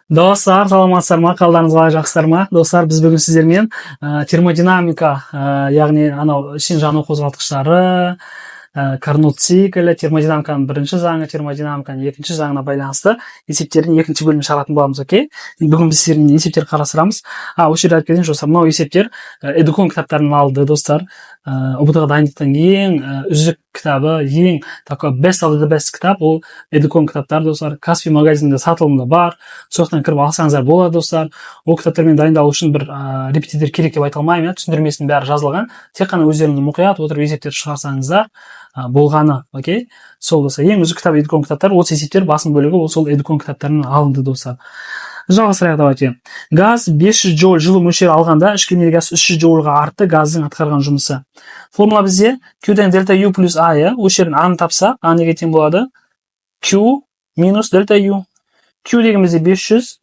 Достар, саламатсыздар ма? Қалдарыңыз қалай, жақсыздар ма? Достар, біз бүгін сіздермен термодинамика, яғни анау ішін жану қозғалтқыштары, Карнот циклі, термодинамиканың бірінші заңы, термодинамиканың екінші заңына байланысты есептердің екінші бөлімін шығаратын боламыз, окей? Бүгін біз сіздермен есептер қарастырамыз. Осы жерде айтып кетейін, достар, мынау есептер Эдукон кітаптарынан алды, достар. ұбт-ға дайындықтың ең үздік кітабы, ең такой best of the best кітап, ол Эдукон кітаптары, достар. Каспи магазинінде сатылымда бар. Соқтан кіріп алсаңыздар болады, достар. Ол кітаптармен дайындалу үшін бір репетитор керек деп айта алмаймын, түсіндірмесінің бәрі жазылған. Тек қана өздеріңіз мұқият отырып есептерді шығарсаңыздар болғаны, окей? Сол, достар, ең үздік кітап Эдукон кітаптары, осы есептер басым бөлігі ол сол Эдукон кітаптарынан алынды, достар. Жалғастырайық, давайте. Газ 500 джоуль жылу мөлшері алғанда ішкі энергиясы 300 джоульға артты газдың атқарған жұмысы. Формула бізде Q-ден дельта U плюс A, осы жерден A-ны тапса, A неге тең болады? Q минус дельта U. Q деген бізде 500,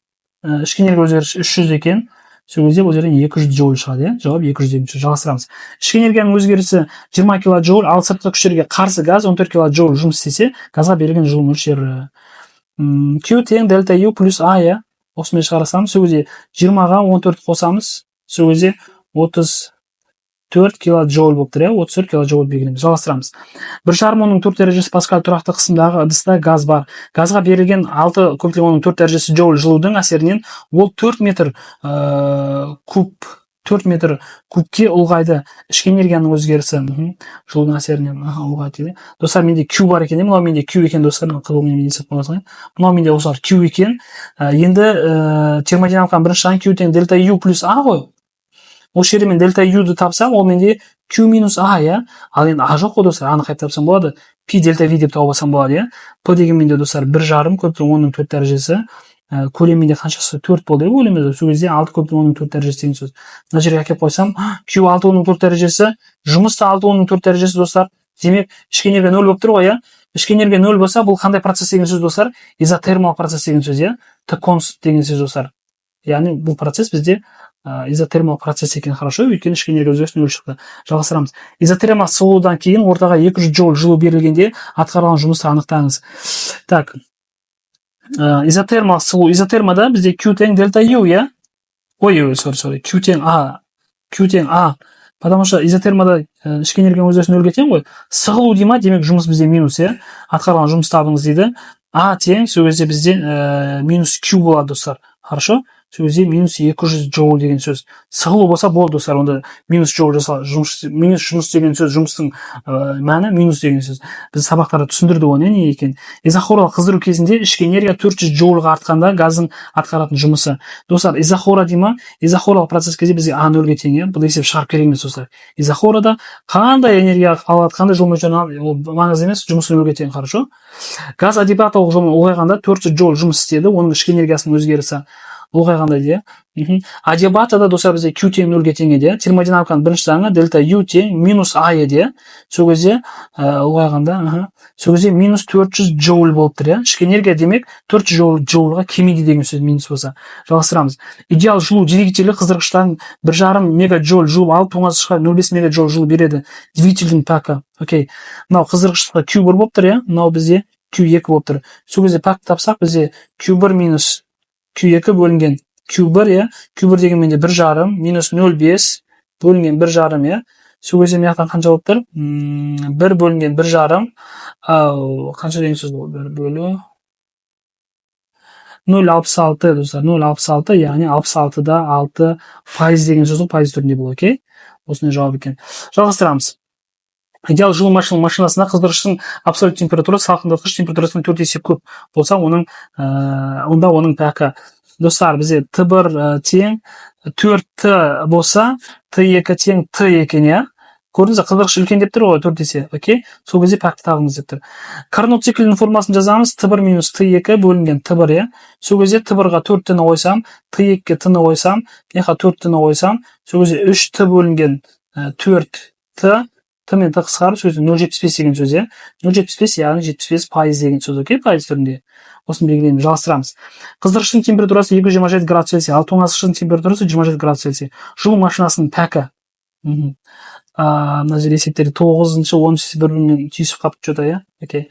ішкі энергия өзгерісі 300 екен. Сол кезде бұл жерден 200 джоуль шығады, жауап 200. Жалғастырамыз. Ішкі энергияның өзгерісі 20 килоджоуль, ал сыртқы күштерге қарсы газ 14 килоджоуль жұмыс істесе, газға берілген жылу мөлшері. Q тең дельта U плюс A, осымен шығарсамыз, сол кезде 20-ға 14 қосамыз, сол кезде 34 килоджоуль болып тұр, 34 килоджоуль белгілейміз. Жалғастырамыз. 1,5 оның 4 дәрежесі паскаль тұрақты қысымдағы ыдыста газ бар. Газға берілген 6 көптен оның 4 дәрежесі джоуль жылудың әсерінен ол 4 метр кубке ұлғайды. Ішкі энергияның өзгерісі жылудың әсерінен ұлғайды. Достар, менде Q бар екен, мынау менде Q екен, достар, қылумен есеп боласың. Мынау менде осылар Q екен. Енді термодинамиканың бірінші заңы Q тең дельта U плюс A ғой. Осы жерде мен дельта U-ды тапсам, ол менде Q минус A, ал енді A жоқ қой, достар, A-ны қайта тапсам болады. P дельта V деп тауып алсам болады, P деген менде, достар, 1,5 көптің 10-ның 4 дәрежесі. Көлемінде қаншасы 4 болды, өлеміз. Сол кезде 6 көптің 10-ның 4 дәрежесі деген сөз. Мына жерге әкеліп қойсам, Q 6 10-ның 4 дәрежесі, жұмыс та 6 10-ның 4 дәрежесі, достар. Демек, ішкі энергия 0 болып тұр ғой, Ішкі энергия 0 болса, бұл қандай процесс деген сөз, достар? Изотермалық процесс деген сөз, Т конст деген сөз, достар. Яғни бұл процесс бізде изотермалық процесс екен, хорошо, өйткені ішкі энергия өзгерісі 0 шықты. Жалғастырамыз. Изотермалық сығылудан кейін ортаға 200 джоуль жылу берілгенде атқарылған жұмысты анықтаңыз. Так. Изотермалық сығылу. Изотермада бізде Q тең дельта U, Q тең A. Потому что изотермада ішкі энергия өзгерісі 0-ге тең ғой. Сығылу дейма, демек жұмыс бізде минус, Атқарылған жұмыс табыңыз дейді. A тең, сол кезде бізде минус Q болады, достар. Хорошо? Сол кезде минус 200 джоуль деген сөз. Сығылу болса болды, достар, онда минус джоуль минус жұмыс деген сөз, жұмыстың мәні минус деген сөз. Біз сабақтарда түсіндірді оны, не екен. Изохорлық қыздыру кезінде ішкі энергия 400 джоульға артқанда газдың атқаратын жұмысы. Достар, изохора дейма, изохорлық процесс кезде бізге A 0-ге тең, бұл есеп шығарып керек емес, достар. Изохорада қандай энергия алады, қандай жол мөлшерін алады, ол маңызды емес, жұмысы 0-ге тең, хорошо? Газ адиабаталық жолмен ұлғайғанда 400 джоуль жұмыс істеді, оның ішкі энергиясының өзгерісі ұлғайғанда де. Адиабатада, достар, бізде Q тең 0-ге тең еді. Термодинамиканың бірінші заңы дельта U тең минус A еді. Сол кезде ұлғайғанда, сол кезде минус 400 джоуль болып тұр, Ішкі энергия демек 400 джоульға кемейді деген сөз минус болса. Жалғастырамыз. Идеал жылу двигателі қыздырғыштан 1,5 мегаджоуль жылу алып, тоңазытқышқа 0,5 мегаджоуль жылу береді. Двигательдің пәкі. Окей. Мынау қыздырғыштыққа Q1 болып тұр, Мынау бізде Q2 болып тұр. Сол кезде пәк тапсақ, бізде Q1 минус Q2 бөлінген Q1, Q1 деген менде 1,5 минус 0,5 бөлінген 1,5, Сол кезде мияқтан қанша болып тұр? 1 бөлінген 1,5, қанша деген сөз болды? 1 бөлу 0,66, достар, 0,66, яғни 66-да 6% деген сөз, пайыз түрінде бұл, окей? Осындай жауап екен. Жалғастырамыз. Идеал жылу машинасында қыздырғыштың абсолют температурасы салқындатқыш температурасынан 4 есе көп болса, онда оның пәкі. Достар, бізде Т1 тең 4Т болса, Т2 тең Т екен, Көрдіңіз, қыздырғыш үлкен деп тұр ғой, 4 есе, окей? Сол кезде пәкті табыңыз деп тұр. Карнот циклінің формасын жазамыз, Т1 минус Т2 бөлінген Т1, Сол кезде Т1-ға 4Т-ні қойсам, Т2-ге Т-ні қойсам, меқа 4Т-ні қойсам, сол кезде 3Т бөлінген 4Т, Т мен Т қысқарып, сөзі 0,75 деген сөз, 0,75, яғни 75% деген сөз, окей, пайыз түрінде. Осыны белгілейміз, жалғастырамыз. Қыздырғыштың температурасы 227 градус Цельсий, ал тоңазытқыштың температурасы 27 градус Цельсий. Жылу машинасының пәкі. Мына жерде есептерде 9-шы 10-шы бір-бірімен түйісіп қалып жатыр, окей.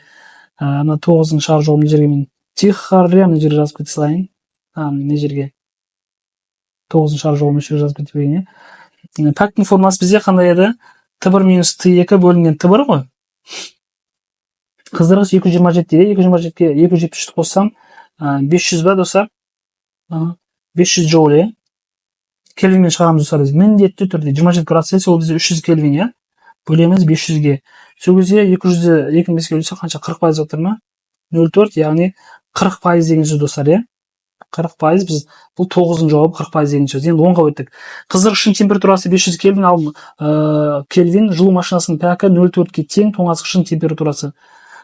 Мына 9-ның шар жолын жерге мен тихо мына жерге жазып кете салайын. мына жерге 9-шы ар жолын өшіріп жазып кетіп берген. Пәктің формуласы бізде қандай еді? Т1 минус Т2 бөлінген Т1 ғой. Қыздырғыш 227 дейді. 227-ге 273-ті қоссам, 500 ба достар? 500 джоуль, иә. Кельвинмен шығарамыз достар. Міндетті түрде 27 градус Цельсия, ол бізде 300 кельвин, иә. Бөлеміз 500-ге. Сол кезде 200-ді 2-ні 5-ге бөлсек қанша? 40% болып тұр ма? 0,4, яғни 40% деген сөз достар, иә. 40% біз бұл 9-ның жауабы 40% деген сөз. Енді 10-ға өттік. Қыздырғыштың температурасы 500 кельвин, ал кельвин жылу машинасының пәкі 0,4-ге тең, тоңазытқыштың температурасы.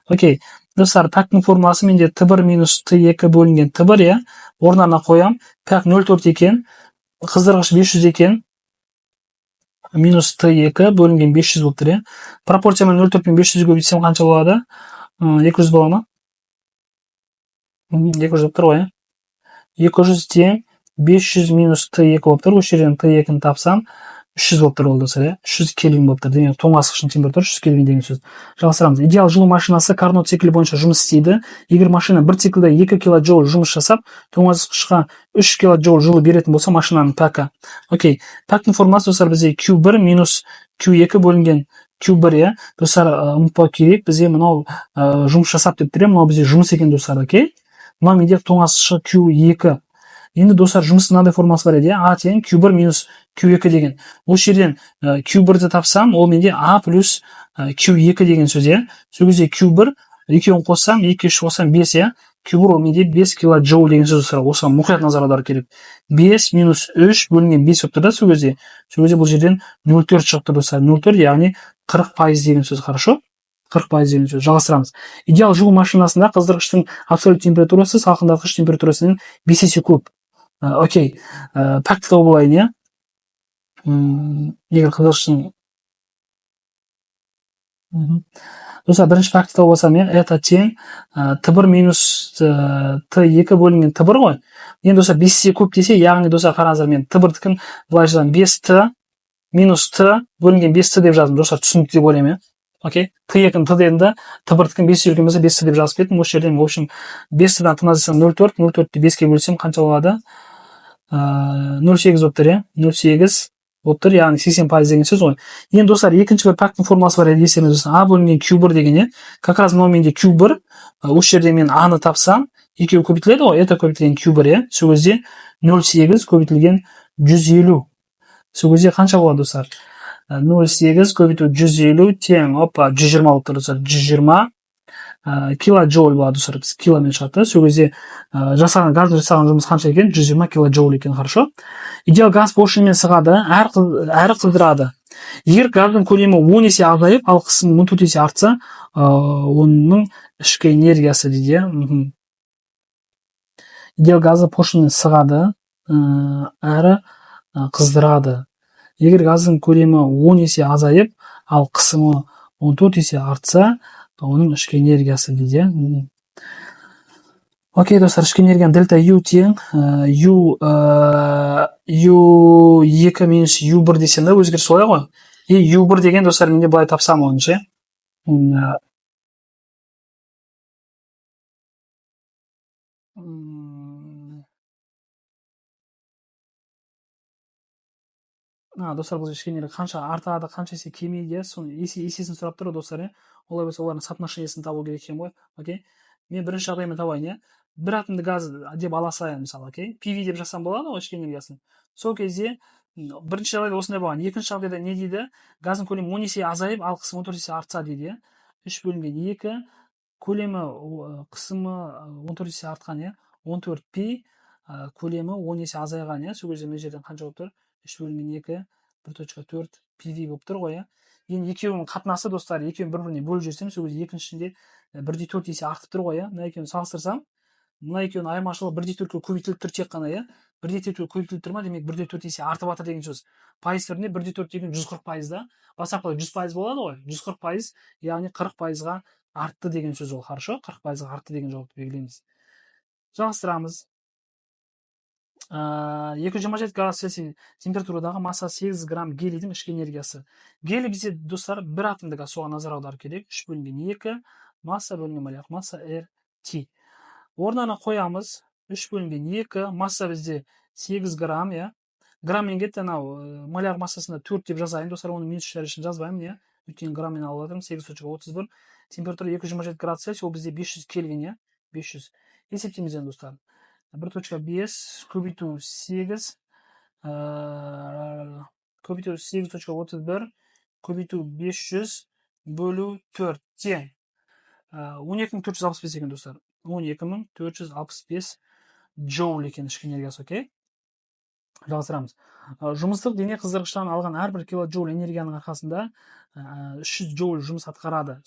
Окей. Достар, пәктің формуласы менде Т1 минус Т2 бөлінген Т1, иә. Орнына қоям. Пәк 0,4 екен. Қыздырғыш 500 екен. Минус Т2 бөлінген 500 болып тұр, иә. Пропорциямен 0,4 пен 500-ге көбейтсем қанша болады? 200 бола ма? 200 болып тұр ғой, иә. 200 тең 500 минус Т2 болып тұр. Осы жерден Т2-ні тапсам, 300 болып тұр ол достар, иә. 300 кельвин болып тұр. Демек, тоңазытқыштың температурасы 300 кельвин деген сөз. Жалғастырамыз. Идеал жылу машинасы Карнот циклі бойынша жұмыс істейді. Егер машина бір циклда 2 килоджоуль жұмыс жасап, тоңазытқышқа 3 килоджоуль жылу беретін болса, машинаның пәкі. Окей. Пәктің формуласы достар бізде Q1 минус Q2 бөлінген Q1, иә. Достар, ұмытпау керек. Бізде мынау жұмыс жасап деп тұр, мынау бізде жұмыс екен достар, окей? Мынау менде тоңазытқышы Q2. Енді достар, жұмыстың мынандай формуласы бар еді, А тең Q1 минус Q2 деген. Осы жерден Q1-ді тапсам, ол менде А плюс Q2 деген сөз, иә. Сол кезде Q1 екеуін қоссам, 2 3 қоссам 5, иә. Q1 ол менде 5 килоджоуль деген сөз достар. Осыған мұқият назар аудару керек. 5 минус 3 бөлінген 5 болып тұр да, сол кезде бұл жерден 0,4 шығып тұр достар. 0,4 яғни 40% деген сөз, хорошо? 40% деген сөз. Жалғастырамыз. Идеал жылу машинасында қыздырғыштың абсолют температурасы салқындатқыш температурасының 5 есе көп. Окей. Пәкті тауып алайын, иә. Егер қыздырғыштың достар, бірінші пәкті тауып алсам, иә, это тең Т1 минус Т2 бөлінген Т1 ғой. Енді достар, 5 есе көп десе, яғни достар, қараңыздар, мен Т1-дікін былай жазамын, 5Т минус Т бөлінген 5Т деп жаздым. Достар, түсінікті деп ойлаймын, иә. Окей. Т2-ні Т дедім да, Т1-дікін 5 жүрген болса 5Т деп жазып кеттім. Осы жерден, в общем, 5Т-дан тыназысам 0,4, 0,4-ті 5-ке бөлсем қанша болады? 0,8 болып тұр, иә. 0,8 болып тұр, яғни 80% деген сөз ғой. Енді достар, екінші бір пәктің формуласы бар еді, естеріңізде болса, А бөлінген Q1 деген, иә. Как раз мынау менде Q1, осы жерде мен А-ны тапсам, екеуі көбейтіледі ғой, это көбейтілген Q1, иә. Сол кезде 0,8 көбейтілген 150. Сол кезде қанша болады достар? 0,8 көбейту 150 тең, 120 болып тұр достар. 120 килоджоуль болады достар. Біз киломен шығады. Сол кезде газды жасаған жұмыс қанша екен? 120 килоджоуль екен, хорошо? Идеал газ поршнемен сығады, әрі қыздырады. Егер газдың көлемі 10 есе азайып, ал қысымы 14 есе артса, оның ішкі энергиясы дейді. Идеал газды поршнемен сығады, әрі қыздырады. Егер газдың көлемі 10 есе азайып, ал қысымы 14 есе артса, оның ішкі энергиясы дейді. Окей, достар, ішкі энергияның дельта U тең U2 минус U1 десем да, өзгеріс солай ғой. U1 деген достар, менде былай тапсам оны ше. Достар, бұл ішкі энергия қанша артады, қанша есе кемейді, соны есесін сұрап тұр достар, иә. Олай болса, олардың соотношениесін табу керек екен ғой. Окей. Мен бірінші жағдаймен табайын, иә. Бір атомды газ деп ала салайын, мысалы, окей. PV деп жазсам болады ғой ішкі энергиясын. Сол кезде бірінші жағдайда осындай болған. Екінші жағдайда не дейді? Газдың көлемі 10 есе азайып, ал қысымы 14 есе артса дейді, иә. 3 бөлінген 2, көлемі қысымы 14 есе артқан, иә. 14 пи, көлемі 10 есе азайған, иә. Сол кезде мына жерден қанша болып тұр? 3 бөлінген 2, 1.4 PV болып тұр ғой, иә. Енді екеуінің қатынасы достар, екеуін бір-біріне бөліп жіберсем, сол кезде екіншісінде 1.4 есе артып тұр ғой, иә. Мына екеуін салыстырсам, мына екеуінің айырмашылығы 1.4-ке көбейтіліп тұр тек қана, иә. 1.4-ке көбейтіліп тұр ма, демек 1.4 есе артып жатыр деген сөз. Пайыз түрінде 1.4 деген 140% да. Басқа 100% болады ғой. 140%, яғни 40%-ға артты деген сөз ол, хорошо? 40%-ға артты деген жауапты белгілейміз. Жалғастырамыз. 227 градус Цельсий температурадағы масса 8 грамм гелийдің ішкі энергиясы. Гелий бізде достар бір атомды газ, соған назар аудару керек. 3 бөлінген 2, масса бөлінген молекула масса RT. Орнына қоямыз. 3 бөлінген 2, масса бізде 8 грамм, иә. Грамммен кетті, анау маляр массасында 4 деп жазайын, достар, оны минус үшін жазбаймын, иә. Өйткені грамммен алып жатырмын, 8,31. Температура 227 градус Цельсия, ол бізде 500 кельвин, иә. 500. Есептейміз енді, достар. 1,5 көбейту 8, көбейту 8,31, көбейту 500 бөлу 4 тең 12465 екен, достар. 12465 джоуль екен ішкі энергиясы, окей? Жалғастырамыз. Жұмыстық дене қыздырғыштан алған әрбір килоджоуль энергияның арқасында 300 джоуль жұмыс атқарады.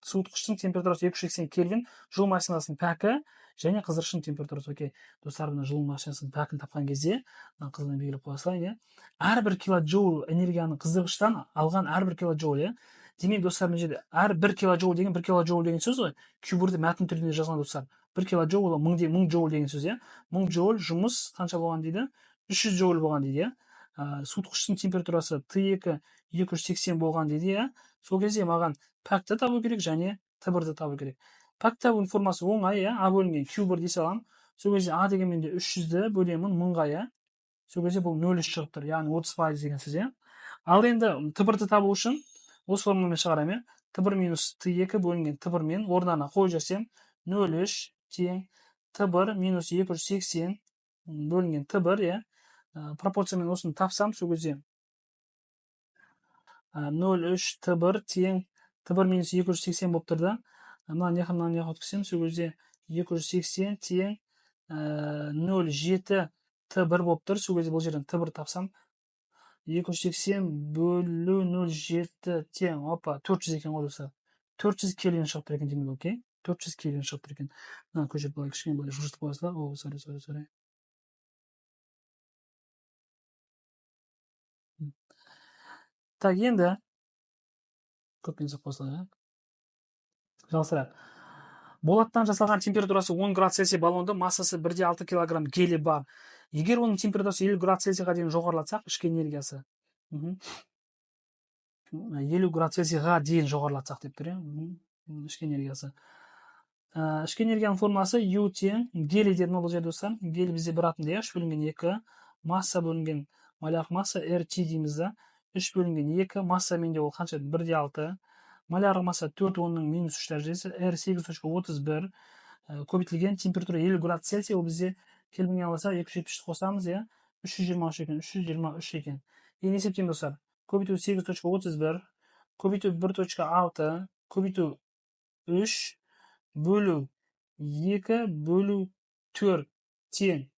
Суытқыштың температурасы 280 кельвин, жылу машинасының пәкі және қыздырғыштың температурасы, окей. Достар, мына жылу машинасының пәкін тапқан кезде, қызылмен белгілеп қоя салайын, иә. Әрбір килоджоуль энергияны қыздырғыштан алған әрбір килоджоуль, иә. Демек, достар, мына жерде әр 1 килоджоуль деген сөз ғой. Кюбурды мәтін түрінде жазған, достар. 1 килоджоуль ол 1000 джоуль деген сөз, иә. 1000 джоуль жұмыс қанша болған дейді? 300 джоуль болған дейді, иә. Суытқыштың температурасы Т2 280 болған дейді, иә. Сол кезде маған пәкті табу керек және Т1-ді табу керек. Пәк табу формасы оңай, иә. А бөлінген Q1 дей саламын. Сол кезде А дегенмен де 300-ді бөлемін 1000-ға, иә. Сол кезде бұл 0 шығып тұр, яғни 30% деген сөз, иә. Ал енді Т1-ді табу үшін осы формуламен шығарамын, иә. Т1 минус Т2 бөлінген Т1 мен орнына қойып жасем 0 тең Т1 минус 280 бөлінген Т1, иә. Пропорциямен осыны тапсам, сол кезде 0,3 Т1 тең Т1 минус 280 болып тұрды. Мынаны өткізсем, сол кезде 280 тең 0,7 Т1 болып тұр. Сол кезде бұл жерден Т1 тапсам, 280 бөлу 0,7 тең, 400 екен ғой, достар. 400 кельвин шығып тұр екен, демек, окей? 400 кельвин шығып тұр екен. Мына көшіріп былай кішкене былай жылжытып қоясыздар. Сорри. Так, енді көппен жазып қосылады. Жалғастырайық. Болаттан жасалған температурасы 10 градус Цельсия баллонды массасы 1,6 килограмм гелий бар. Егер оның температурасы 50 градус Цельсияға дейін жоғарылатсақ, ішкі энергиясы 50 градус Цельсияға дейін жоғарылатсақ деп тұр, ішкі энергиясы. Ішкі энергияның формуласы U тең гелий дедім бұл жерде, достар. Гелий бізде бір атомда, 3 бөлінген 2, масса бөлінген малярлық масса RT дейміз да. 3 бөлінген 2, масса менде ол қанша? 1,6. Малярлық масса 4, оның минус 3 дәрежесі, R 8,31. Көбейтілген температура 50 градус Цельсия, ол бізде кельвинге алса 270 қосамыз, иә. 323 екен. Енді есептеймін, достар. Көбейту 8,31, көбейту 1,6, көбейту 3, бөлу 2, бөлу 4 тең,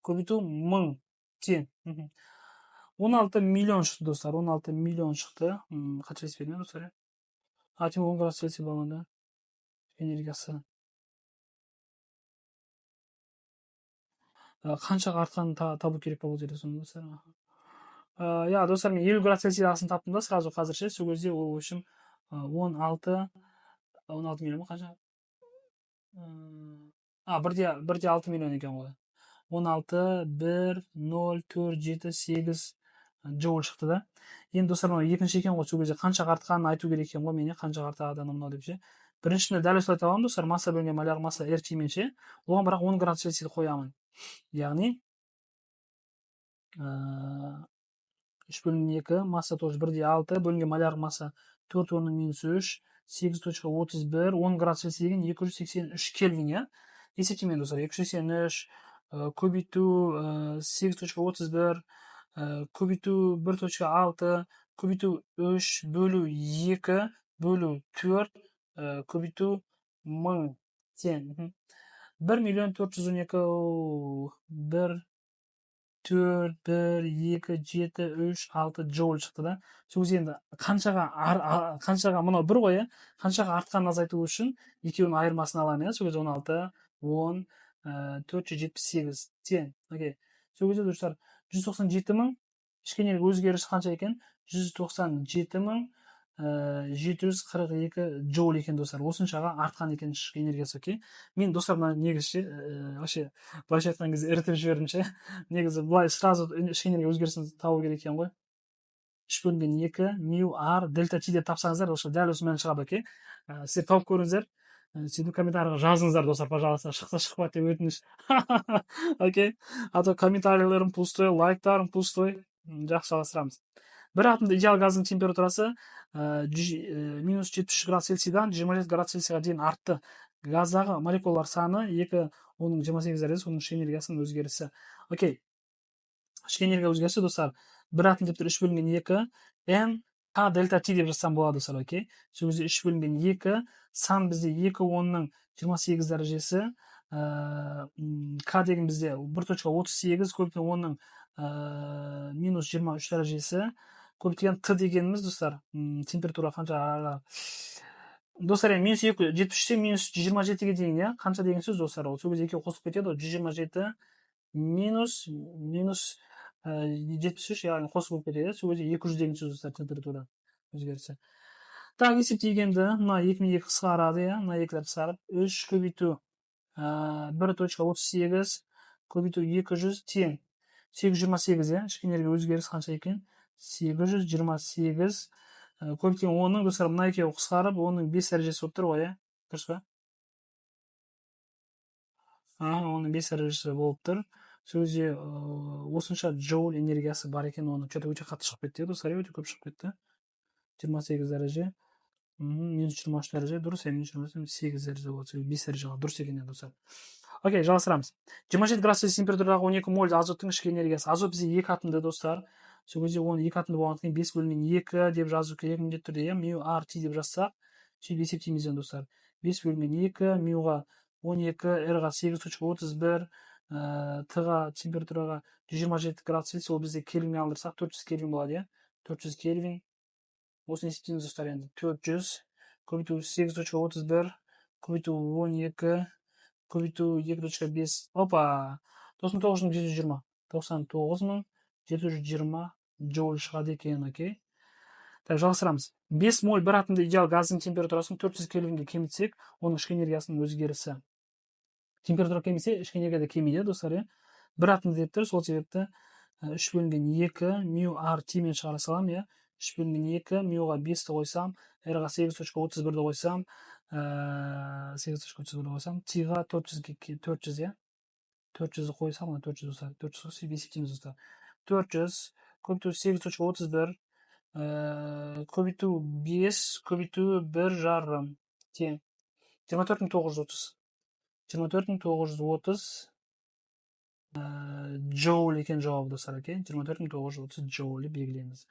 көбейту 1000 тең. 16 миллион шықты, достар. 16 миллион шықты. Қанша есептедім, достар? 10 градус Цельсия баллонда энергиясы қаншаға артқанын табу керек бұл жерде, сонда, достар. Я, достар, мен 50 градус Цельсиясын таптым да, сразу қазірше. Сол кезде ол үшін 16 миллион ма, қанша? 1,6 миллион екен ғой. 16, 1, 0, 4, 7, 8 джоуль шықты да. Енді, достар, екінші екен ғой, сол кезде қаншаға артқанын айту керек екен ғой, мене қаншаға артады мынау деп ше. Біріншісінде дәл осылай табамын, достар, масса бөлінген малярлық масса RT мен ше. Оған бірақ 10 градус Цельсияды қоямын. Яғни 3 бөлінген 2, масса тоже 1,6, бөлінген малярлық масса 4, оның минус 3, 8,31, 10 градус Цельсия деген 283 кельвин, иә. Есептеймін, достар, 283 көбейту 8,31, көбейту 1,6, көбейту 3, бөлу 2, бөлу 4, көбейту 1000 тең. 1,412,000, 1, 4, 1, 2, 7, 3, 6 джоуль шықты да. Сол кезде енді қаншаға мынау бір ғой, иә. Қаншаға артқанын азайту үшін екеуінің айырмасын аламын, иә. Сол кезде 16, 10, 478 тең. Окей. Сол кезде, достар, 197 мың ішкі энергия өзгерісі қанша екен? 197 мың 742 джоуль екен, достар. Осыншаға артқан екен ішкі энергиясы, окей. Мен, достар, мына негізі вообще былайша айтқан кезде ірітіп жібердім ше. Негізі былай сразу ішкі энергия өзгерісін табу керек екен ғой. 3 бөлінген 2 мю ар дельта ти деп тапсаңыздар, дәл осымен шығады, окей. Сіздер тауып көріңіздер. сөйтіп комментарийға жазыңыздар достар, пожалуйста, шықса шықпады деп өтініш. Окей, а то комментарийлерім пустой, лайктарым пустой. Жақсы, жалғастырамыз. Бір атомда идеал газдың температурасы минус 73 градус цельсийдан 27 градус цельсийға дейін артты. Газдағы молекулалар саны 2, оның 28 дәрежесі, оның ішкі энергиясының өзгерісі. Окей, ішкі энергия өзгерісі достар, бір атом деп тұр 3 бөлінген 2, n k дельта t деп жазсам болады достар. Окей, сол кезде 3 бөлінген 2, сан бізде 2, оның 28 дәрежесі, k деген бізде 1.38, көбейткен оның минус 23 дәрежесі, көбейткен т дегеніміз достар, температура қанша достар, минус 73-тен минус 27-ге дейін, иә, қанша деген сөз достар, ол сол кезде екеуі қосылып кетеді, 127 минус 73, яғни қосылып кетеді, сол кезде 200 деген сөз достар, температура өзгерісі. Так, есептегенді, мына 2 қысқарады, иә, мына 2-лер қысқарып, 3 көбейту 1.38 көбейту 200 тең 828, иә, ішкі энергия өзгеріс қанша екен? 828 көбейткен оның достар, мына екеуі қысқарып, оның 5 дәрежесі болып тұр ғой, иә, дұрыс па? Оның 5 дәрежесі болып тұр. Сол кезде осынша джоуль энергиясы бар екен, оның что-то өте қатты шығып кетті, достар, өте көп шығып кетті. 28 дәреже, минус 23 дәреже, дұрыс, минус 28 дәреже болады, 5 дәреже дұрыс екен, достар. Окей, жалғастырамыз. 27 градус температурадағы 12 мол азоттың ішкі энергиясы. Азот бізде 2 атомды достар. Сол кезде оны 2 атомды болғандықтан 5 бөлінген 2 деп жазу керек міндетті түрде, иә, мю ар ти деп жазсақ, сөйтіп есептейміз енді достар. 5 бөлінген 2, мюға 12, r-ға 8.31, т-ға температураға 127 градус цельсий, ол бізде кельвинге алдырсақ 400 кельвин болады, иә. 400 кельвин. Осыны есептейміз достар, енді 400 көбейту 8.31 көбейту 12 көбейту 2.5, опа, 99.720, 99.720 джоуль шығады екен, окей. Так, жалғастырамыз. 5 моль бір атомда идеал газдың температурасын 400 кельвинге кемітсек, оның ішкі энергиясының өзгерісі. Температура кемісе, ішкі энергия да кемейді, достар, иә. Бір атомда деп тұр, сол себепті 3 бөлінген 2 мю ар ти мен шығара салам, иә. 3 бөлінген 2, мюға 5-ті қойсам, r-ға 8.31-ді қойсам, 8.31-ді қойсам, t-ға 400, иә. 400-ді қойсам, 400 достар, 400 есептейміз достар. 400 көбейту 8.31 көбейту 5 көбейту 1,5 тең 24.930. 24.930 джоуль екен жауабы достар, окей. 24.930 джоуль белгілейміз.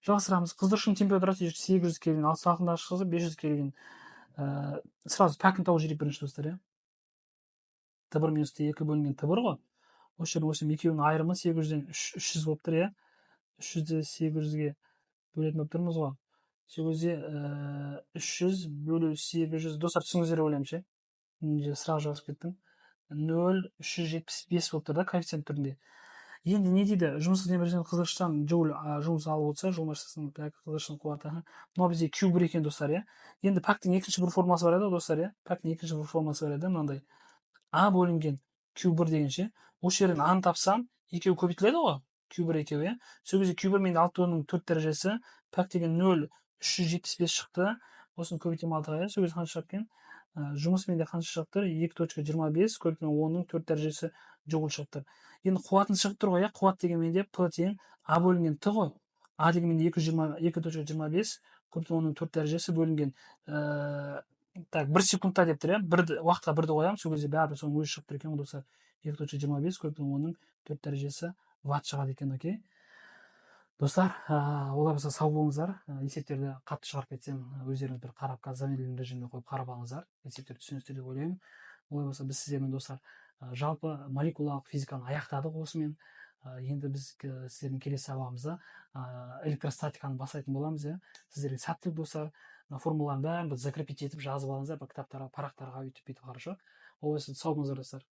Жалғастырамыз. Қыздырғыштың температурасы 800 кельвин, ал салқындағыш қызы 500 кельвин. Сразу пәкін тауып жіберейік бірінші достар, иә. Т1 минус Т2 бөлінген Т1 ғой. Осы жердің осы екеуінің айырымы 800-ден 300 болып тұр, иә. 300-ді 800-ге бөлетін болып тұрмыз ғой. Сол кезде 300 бөлу 800, достар, түсіңіздер ойлаймын ше. Сразу жазып кеттім. 0,375 болып тұр да, коэффициент түрінде. Енді не дейді? Жұмыстық температурасын қыздырғыштан джоуль жұмыс алып отырса, жол массасының қыздырғыштың қуаты. Мынау бізде Q1 екен достар, иә. Енді пәктің екінші бір формасы бар еді, достар, иә. Пәктің екінші бір формасы бар еді, мынандай. А бөлінген Q1 дегенше, осы жерден А-ны тапсам, екеуі көбейтіледі ғой. Q1 екеуі, иә. Сол кезде Q1 менде 6-ның 4 дәрежесі, пәк деген 0,375 шықты. Осыны көбейтем 6-ға, сол кезде қанша шықты екен? Жұмыс менде қанша шығып тұр? 2.25 көбейткен 10-ның 4 дәрежесі джоуль шығып тұр. Енді қуатын шығып тұр ғой, иә. Қуат деген менде П тең А бөлінген Т ғой. А деген менде 2.25 көбейткен 10-ның 4 дәрежесі бөлінген. Так, 1 секундта деп тұр, иә. Уақытқа 1-ді қоямын, сол кезде бәрібір соның өзі шығып тұр екен, достар. 2.25 көбейткен 10-ның 4 дәрежесі ватт шығады екен, окей. Достар, олай болса сау болыңыздар. Есептерді қатты шығарып кетсем, өздеріңіз бір қарап, замедлительный режимде қойып қарап алыңыздар. Есептерді түсінесіздер деп ойлаймын. Олай болса біз сіздермен достар жалпы молекулалық физиканы аяқтадық осымен. Енді біз сіздердің келесі сабағымызда электростатиканы бастайтын боламыз, иә. Сіздерге сәттілік достар. Формулалардың бәрін закрепить етіп жазып алыңыздар, кітаптарға, парақтарға өйтіп хорошо. Олай болса сау болыңыздар достар.